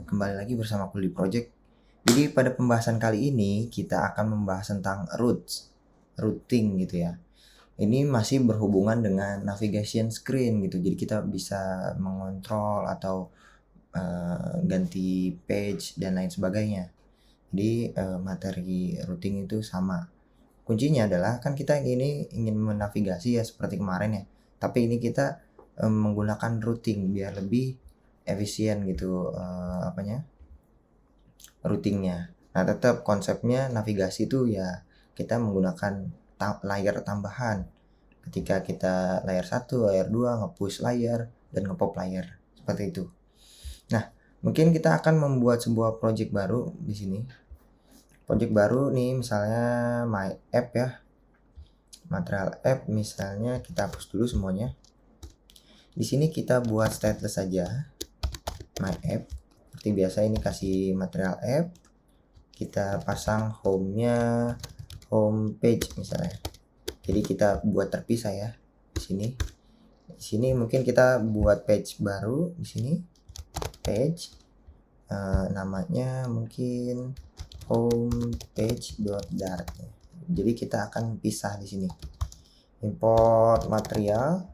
Kembali lagi bersama aku di Project. Jadi pada pembahasan kali ini kita akan membahas tentang routing gitu ya. Ini masih berhubungan dengan navigation screen gitu. Jadi kita bisa mengontrol atau ganti page dan lain sebagainya. Jadi materi routing itu sama. Kuncinya adalah kan kita ini ingin menavigasi ya seperti kemarin ya. Tapi ini kita menggunakan routing biar lebih efisien gitu routingnya. Nah tetap konsepnya navigasi itu ya kita menggunakan layar tambahan. Ketika kita layar 1, layar 2, nge-push layar dan nge-pop layar seperti itu. Nah mungkin kita akan membuat sebuah project baru di sini. Project baru nih misalnya my app ya. Material app misalnya kita hapus dulu semuanya. Di sini kita buat stateless saja. My app seperti biasa ini kasih material app. Kita pasang home-nya home page misalnya. Jadi kita buat terpisah ya di sini. Di sini mungkin kita buat page baru di sini. Page namanya mungkin homepage.dart. Jadi kita akan pisah di sini. Import material.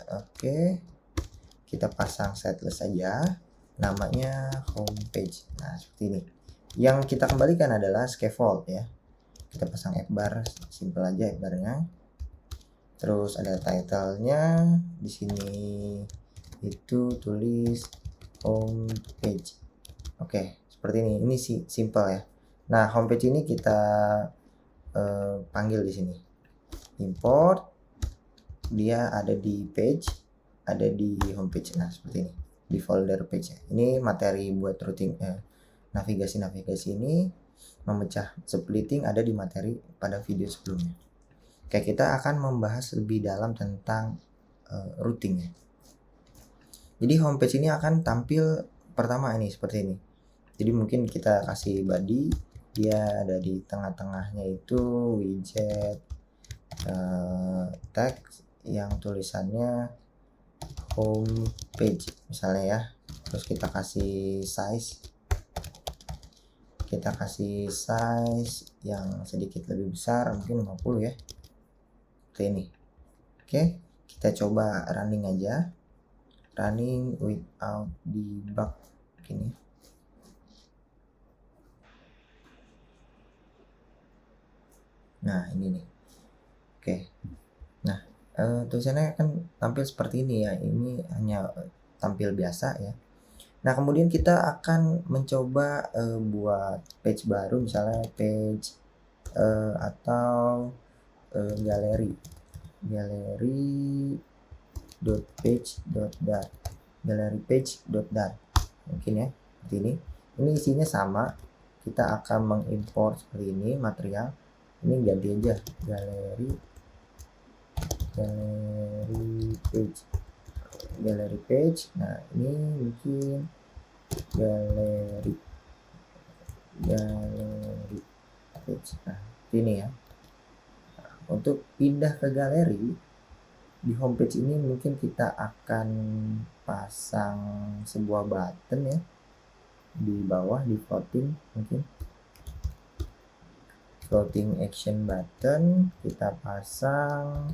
Oke. Kita pasang setlist saja. Namanya homepage. Nah, seperti ini. Yang kita kembalikan adalah scaffold ya. Kita pasang F-bar, simple aja F-barnya. Terus ada title-nya di sini itu tulis homepage. Oke, seperti ini. Ini sih simple ya. Nah, homepage ini kita panggil di sini. Import, dia ada di page, ada di homepage. Nah, seperti ini. Di folder page ya. Ini materi buat routing navigasi ini memecah splitting ada di materi pada video sebelumnya. Oke, kita akan membahas lebih dalam tentang routing ya. Jadi homepage ini akan tampil pertama ini seperti ini. Jadi mungkin kita kasih body, dia ada di tengah-tengahnya itu widget teks yang tulisannya homepage misalnya ya. Terus kita kasih size. Kita kasih size yang sedikit lebih besar, mungkin 50 ya. Seperti ini. Oke, kita coba running aja. Running without debug gini. Nah, ini nih. Oke. Nah, tulisannya kan tampil seperti ini ya. Ini hanya tampil biasa ya. Nah, kemudian kita akan mencoba buat page baru, misalnya page atau galeri page.dart mungkin ya seperti ini. Ini isinya sama, kita akan mengimport seperti ini material. Ini ganti aja galeri page. Nah ini mungkin galeri page. Nah ini ya. Untuk pindah ke galeri di homepage ini mungkin kita akan pasang sebuah button ya di bawah, di floating action button. Kita pasang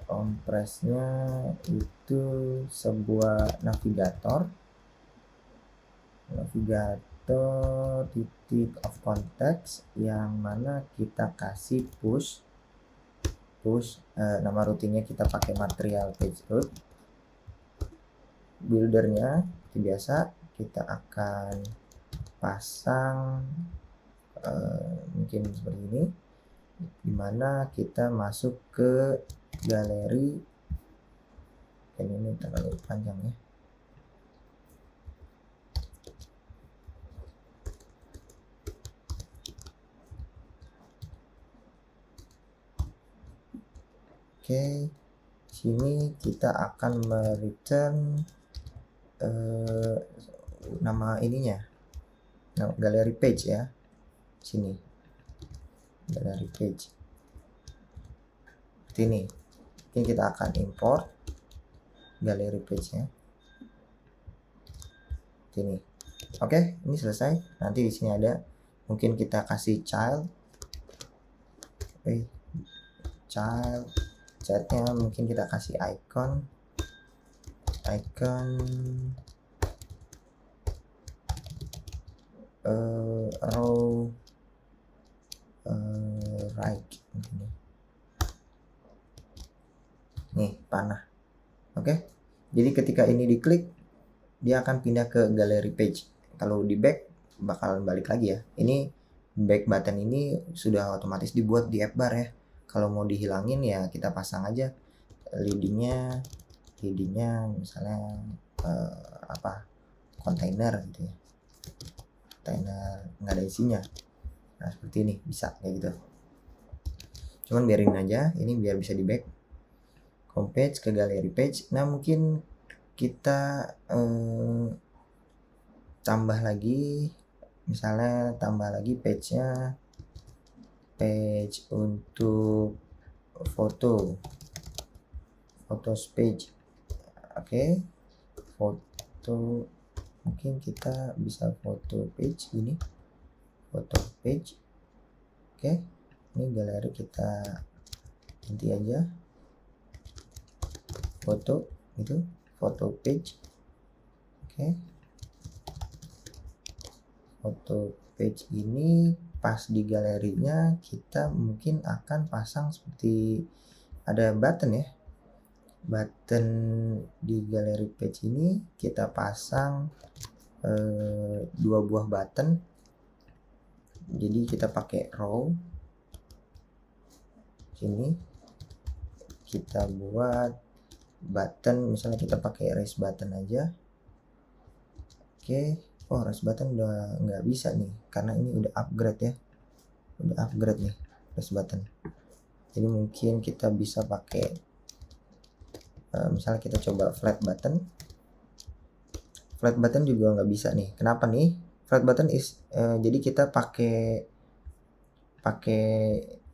on press-nya itu sebuah navigator titik of context yang mana kita kasih push nama routingnya kita pakai material page route. Buildernya seperti biasa kita akan pasang mungkin seperti ini, dimana kita masuk ke galeri. Ini terlalu panjang ya. Oke, sini kita akan return nama ininya, nah, galeri page ya. Sini galeri page seperti ini. Ini kita akan import galeri page nya seperti ini. Oke, ini selesai. Nanti di sini ada, mungkin kita kasih child, chatnya mungkin kita kasih icon row right nih, panah. Oke, jadi ketika ini diklik dia akan pindah ke gallery page. Kalau di back bakalan balik lagi ya. Ini back button ini sudah otomatis dibuat di app bar ya. Kalau mau dihilangin ya kita pasang aja leadingnya misalnya kontainer gitu ya, kontainer nggak ada isinya. Nah seperti ini bisa kayak gitu, cuman biarin aja ini biar bisa di back homepage ke gallery page. Nah mungkin kita tambah lagi, misalnya tambah lagi page untuk photos page. Oke, foto, mungkin kita bisa foto page gini, foto page. Oke, ini galeri kita ganti aja foto itu, foto page. Oke, foto page ini pas di galerinya kita mungkin akan pasang seperti ada button ya, button di galeri page ini kita pasang 2 buah button. Jadi kita pakai row sini, kita buat button, misalnya kita pakai raise button aja. Oke, raise button udah nggak bisa nih karena ini udah upgrade ya, nih raise button. Jadi mungkin kita bisa pakai misalnya kita coba flat button juga nggak bisa nih. Kenapa nih? Flat button jadi kita pakai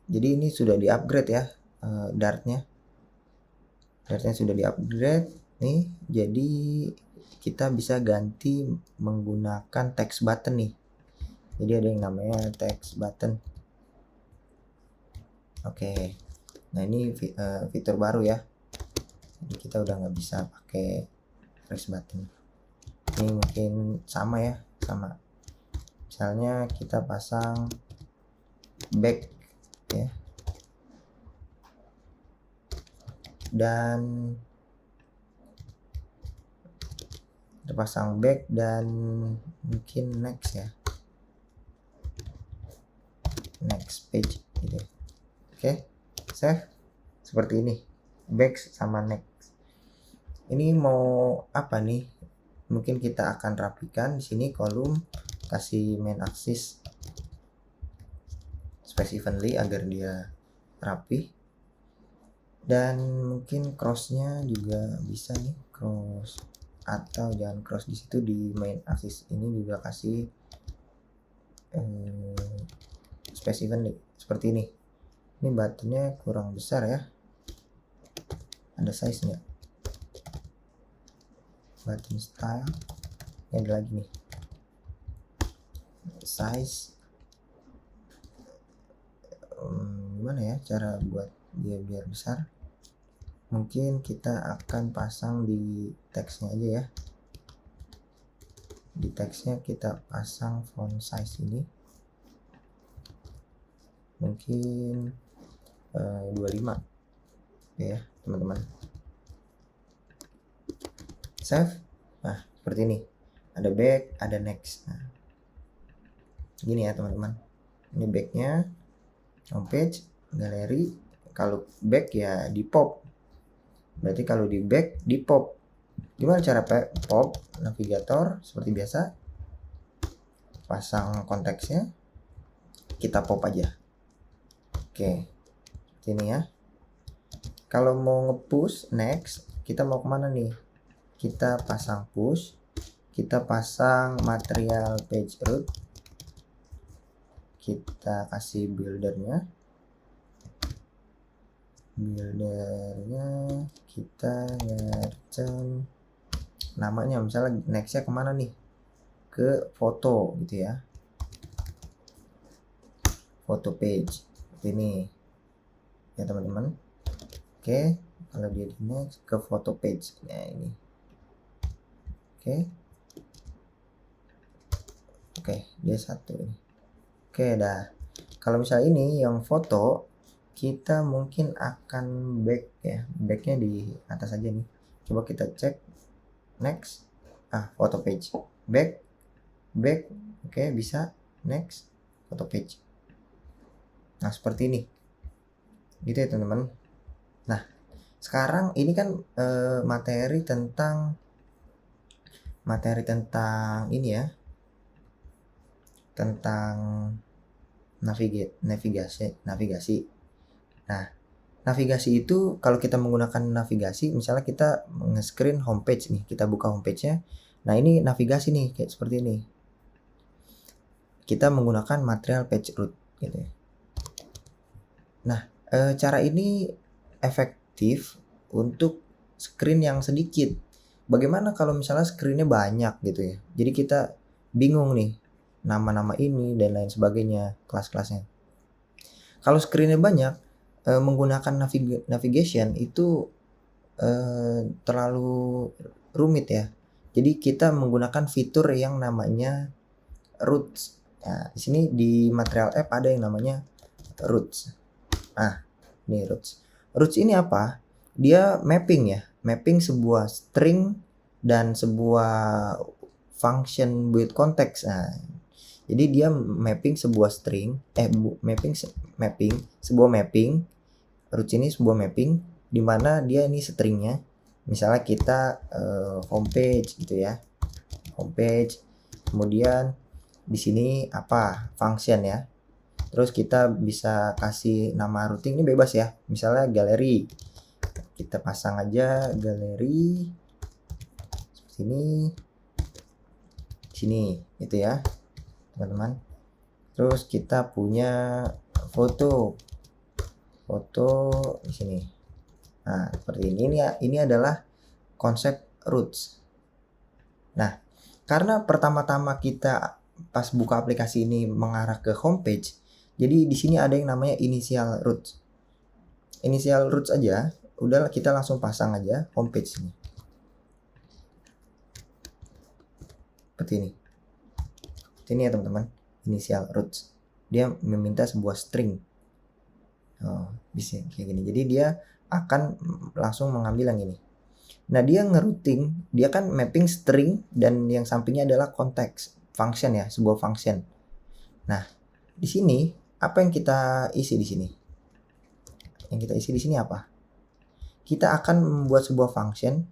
jadi ini sudah di upgrade ya, dartnya sudah di upgrade nih. Jadi kita bisa ganti menggunakan text button nih. Jadi ada yang namanya text button. Oke, nah ini fitur baru ya. Jadi kita udah nggak bisa pakai raise button. Ini mungkin sama ya, misalnya kita pasang back ya, dan kita pasang back dan mungkin next ya, next page gitu. Oke, save seperti ini, back sama next. Ini mau apa nih? Mungkin kita akan rapikan di sini kolom, kasih main axis space evenly agar dia rapi, dan mungkin crossnya juga bisa nih, cross, atau jangan cross di situ, di main axis ini juga kasih space evenly seperti ini. Ini buttonnya kurang besar ya, ada size nya, button style ini ada lagi nih, size. Gimana ya cara buat dia biar besar? Mungkin kita akan pasang di teksnya aja ya. Di teksnya kita pasang font size ini, mungkin 25 ya teman-teman. Save. Nah seperti ini, ada back, ada next. Nah gini ya teman-teman, ini backnya homepage, galeri. Kalau back ya di pop, berarti kalau di back di pop. Gimana cara pop? Navigator seperti biasa, pasang konteksnya, kita pop aja. Oke, seperti ini ya. Kalau mau nge-push next, kita mau kemana nih? Kita pasang push, kita pasang material page root, kita kasih buildernya kita ngercen namanya, misalnya nextnya kemana nih, ke foto gitu ya, foto page seperti ini ya teman-teman. Oke, kalau dia di next ke foto page, nah ini. Oke, dia satu ini. Oke, dah. Kalau misalnya ini yang foto, kita mungkin akan back ya, backnya di atas aja nih. Coba kita cek next, foto page, back, oke bisa, next, foto page. Nah seperti ini, gitu ya teman-teman. Nah sekarang ini kan materi tentang ini ya, tentang navigasi. Nah, navigasi itu kalau kita menggunakan navigasi, misalnya kita nge-screen homepage nih, kita buka homepage-nya. Nah, ini navigasi nih kayak seperti ini. Kita menggunakan material page route gitu ya. Nah, cara ini efektif untuk screen yang sedikit. Bagaimana kalau misalnya screen-nya banyak gitu ya. Jadi kita bingung nih nama-nama ini dan lain sebagainya, kelas-kelasnya. Kalau screen-nya banyak, menggunakan navigation itu terlalu rumit ya. Jadi kita menggunakan fitur yang namanya routes. Nah, di sini di material app ada yang namanya routes. Nah, ini routes. Routes ini apa? Dia mapping ya, mapping sebuah string dan sebuah function build context. Nah, jadi dia mapping sebuah string, mapping sebuah mapping. Routes ini sebuah mapping di mana dia ini stringnya. Misalnya kita homepage gitu ya, homepage. Kemudian di sini apa function ya. Terus kita bisa kasih nama routing ini bebas ya. Misalnya galeri. Kita pasang aja galeri sini gitu ya, teman-teman. Terus kita punya foto di sini. Nah, seperti ini ya. Ini adalah konsep routes. Nah, karena pertama-tama kita pas buka aplikasi ini mengarah ke homepage, jadi di sini ada yang namanya initial routes. Initial routes aja, udah kita langsung pasang aja homepage ini. Seperti ini. Ini ya teman-teman, initial routes. Dia meminta sebuah string. Bisa kayak gini. Jadi dia akan langsung mengambil yang ini. Nah, dia ngerouting, dia kan mapping string dan yang sampingnya adalah konteks, function ya, sebuah function. Nah, di sini apa yang kita isi di sini? Yang kita isi di sini apa? Kita akan membuat sebuah function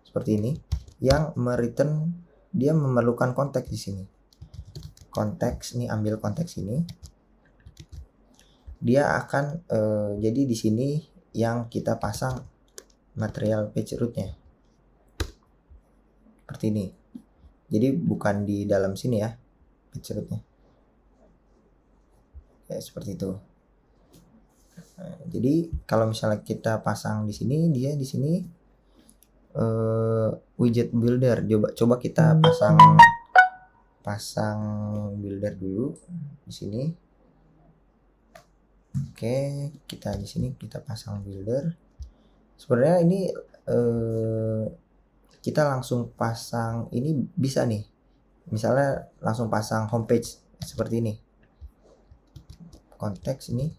seperti ini yang mereturn, dia memerlukan konteks di sini. Konteks ini, ambil konteks ini. Dia akan jadi di sini yang kita pasang material page route-nya. Seperti ini. Jadi bukan di dalam sini ya page route-nya. Kayak seperti itu. Nah, jadi kalau misalnya kita pasang di sini, dia di sini widget builder. Coba kita pasang builder dulu di sini. Oke, kita di sini kita pasang builder. Sebenarnya ini kita langsung pasang ini bisa nih. Misalnya langsung pasang homepage seperti ini. Konteks ini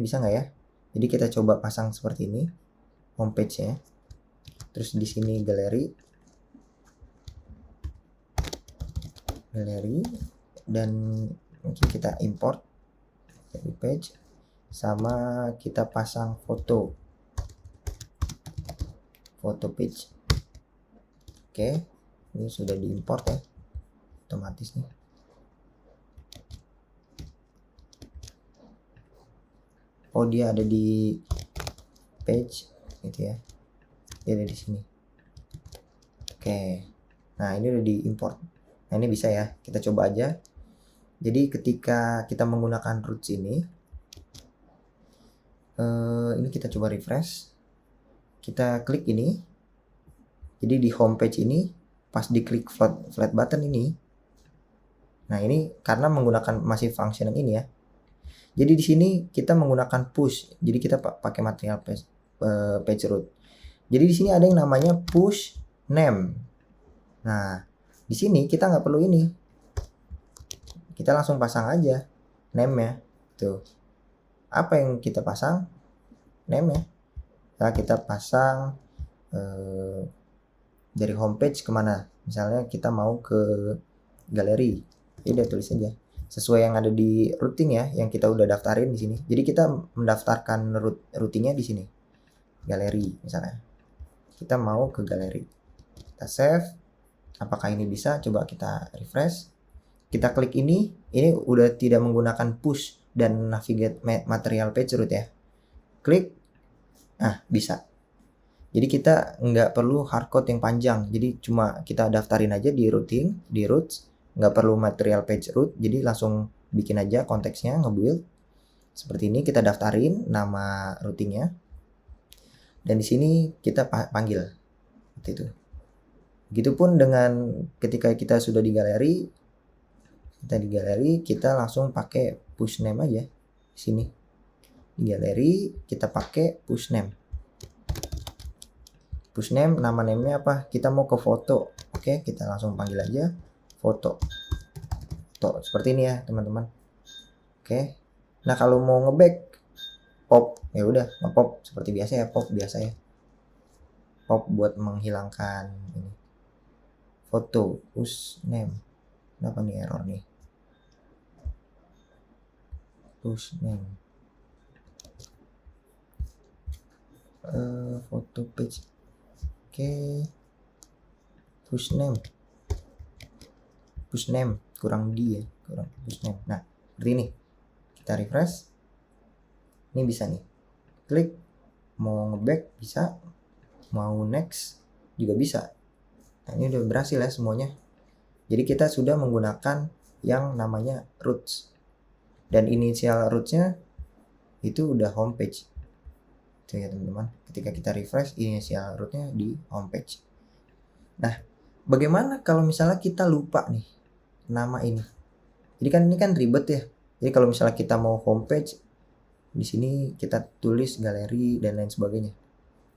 bisa nggak ya? Jadi kita coba pasang seperti ini homepage ya. Terus di sini galeri dan mungkin kita import dari page sama kita pasang foto page. Oke, ini sudah diimport ya, otomatis nih. Oh, dia ada di page gitu ya, dia ada di sini. Oke, nah ini udah diimport. Nah ini bisa ya, kita coba aja. Jadi ketika kita menggunakan routes ini kita coba refresh. Kita klik ini. Jadi di homepage ini pas diklik flat button ini, nah ini karena menggunakan masih function yang ini ya. Jadi di sini kita menggunakan push. Jadi kita pakai material page root. Jadi di sini ada yang namanya push name. Nah, di sini kita nggak perlu ini. Kita langsung pasang aja name ya. Tuh. Apa yang kita pasang? Name ya. Nah, kita pasang dari homepage kemana? Misalnya kita mau ke galeri. Ya udah tulis aja sesuai yang ada di routing ya, yang kita udah daftarin di sini. Jadi kita mendaftarkan routingnya di sini. Galeri misalnya. Kita mau ke galeri. Kita save. Apakah ini bisa? Coba kita refresh. Kita klik ini udah tidak menggunakan push dan navigate material page root ya. Klik. Nah, bisa. Jadi kita nggak perlu hardcode yang panjang. Jadi cuma kita daftarin aja di routing, di routes. Nggak perlu material page root, jadi langsung bikin aja konteksnya, nge-build seperti ini. Kita daftarin nama routingnya dan di sini kita panggil seperti itu. Begitupun dengan ketika kita sudah di galeri, kita langsung pakai push name aja di sini. Di galeri kita pakai push name. Push name, nama namenya apa? Kita mau ke foto. Oke, kita langsung panggil aja foto seperti ini ya teman-teman. Oke, nah kalau mau ngeback pop ya udah ngepop seperti biasa ya, pop biasa ya, pop buat menghilangkan ini foto push name. Kenapa nih error nih? Push name foto page. Oke, push name kurang push name. Nah seperti ini, kita refresh, ini bisa nih, klik mau ngeback bisa, mau next juga bisa. Nah ini udah berhasil ya semuanya. Jadi kita sudah menggunakan yang namanya roots, dan initial rootsnya itu udah homepage. Itu ya teman-teman, ketika kita refresh initial rootnya di homepage. Nah bagaimana kalau misalnya kita lupa nih nama ini? Jadi kan ini kan ribet ya. Jadi kalau misalnya kita mau homepage, di sini kita tulis galeri dan lain sebagainya.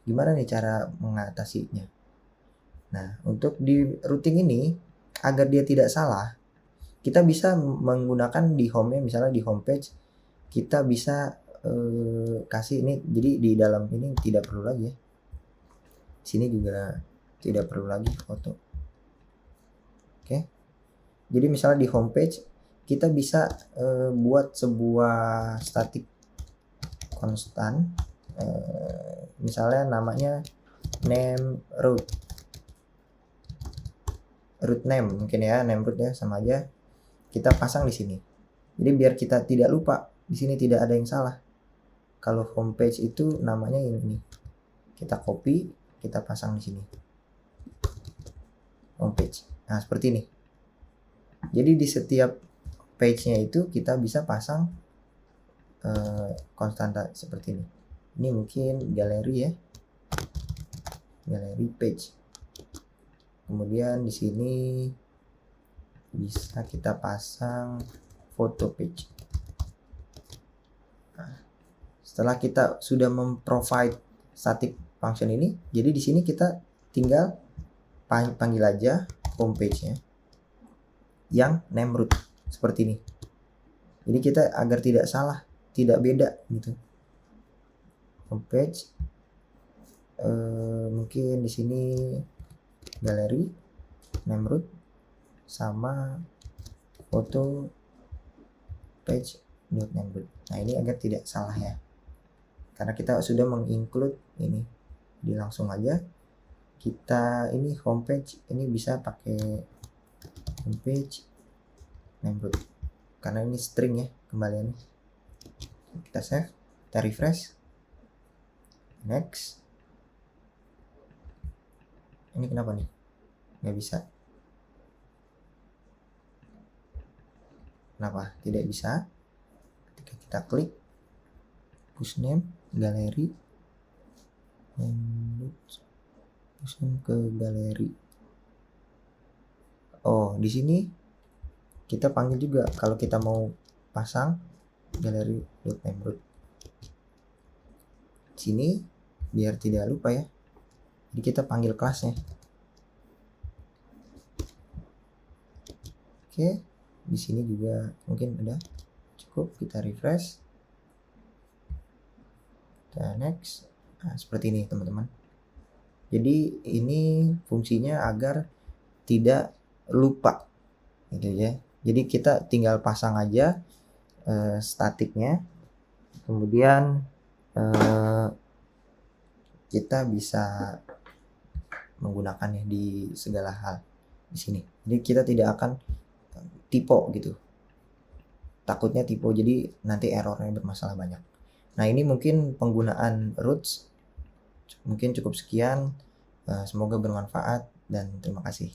Gimana nih cara mengatasinya? Nah, untuk di routing ini agar dia tidak salah, kita bisa menggunakan di home-nya, misalnya di homepage kita bisa kasih ini. Jadi di dalam ini tidak perlu lagi ya. Sini juga tidak perlu lagi foto. Oke. Jadi misalnya di homepage kita bisa buat sebuah static konstan, misalnya namanya name root name mungkin ya, name root ya, sama aja kita pasang di sini. Jadi biar kita tidak lupa, di sini tidak ada yang salah. Kalau homepage itu namanya ini, kita copy, kita pasang di sini homepage. Nah seperti ini. Jadi di setiap page-nya itu kita bisa pasang konstanta seperti ini. Ini mungkin galeri ya, galeri page. Kemudian di sini bisa kita pasang foto page. Nah, setelah kita sudah memprovide static function ini, jadi di sini kita tinggal panggil aja homepage-nya yang name root seperti ini. Jadi kita agar tidak salah, tidak beda gitu. Homepage, mungkin di sini galeri, name root, sama foto page name root. Nah ini agar tidak salah ya, karena kita sudah menginclude ini. Jadi langsung aja kita ini homepage ini bisa pakai homepage name root karena ini string ya kembaliannya. Kita save, kita refresh, next. Ini kenapa nih nggak bisa? Kenapa tidak bisa? Ketika kita klik push name galeri, push name ke galeri. di sini kita panggil juga kalau kita mau pasang galeri .name root. Sini biar tidak lupa ya. Jadi kita panggil kelasnya. Oke, di sini juga mungkin udah cukup, kita refresh. Kita next. Nah, seperti ini teman-teman. Jadi ini fungsinya agar tidak lupa gitu ya. Jadi kita tinggal pasang aja statiknya, kemudian kita bisa menggunakannya di segala hal di sini. Jadi kita tidak akan typo gitu, takutnya typo jadi nanti errornya bermasalah banyak. Nah ini mungkin penggunaan roots, mungkin cukup sekian, semoga bermanfaat dan terima kasih.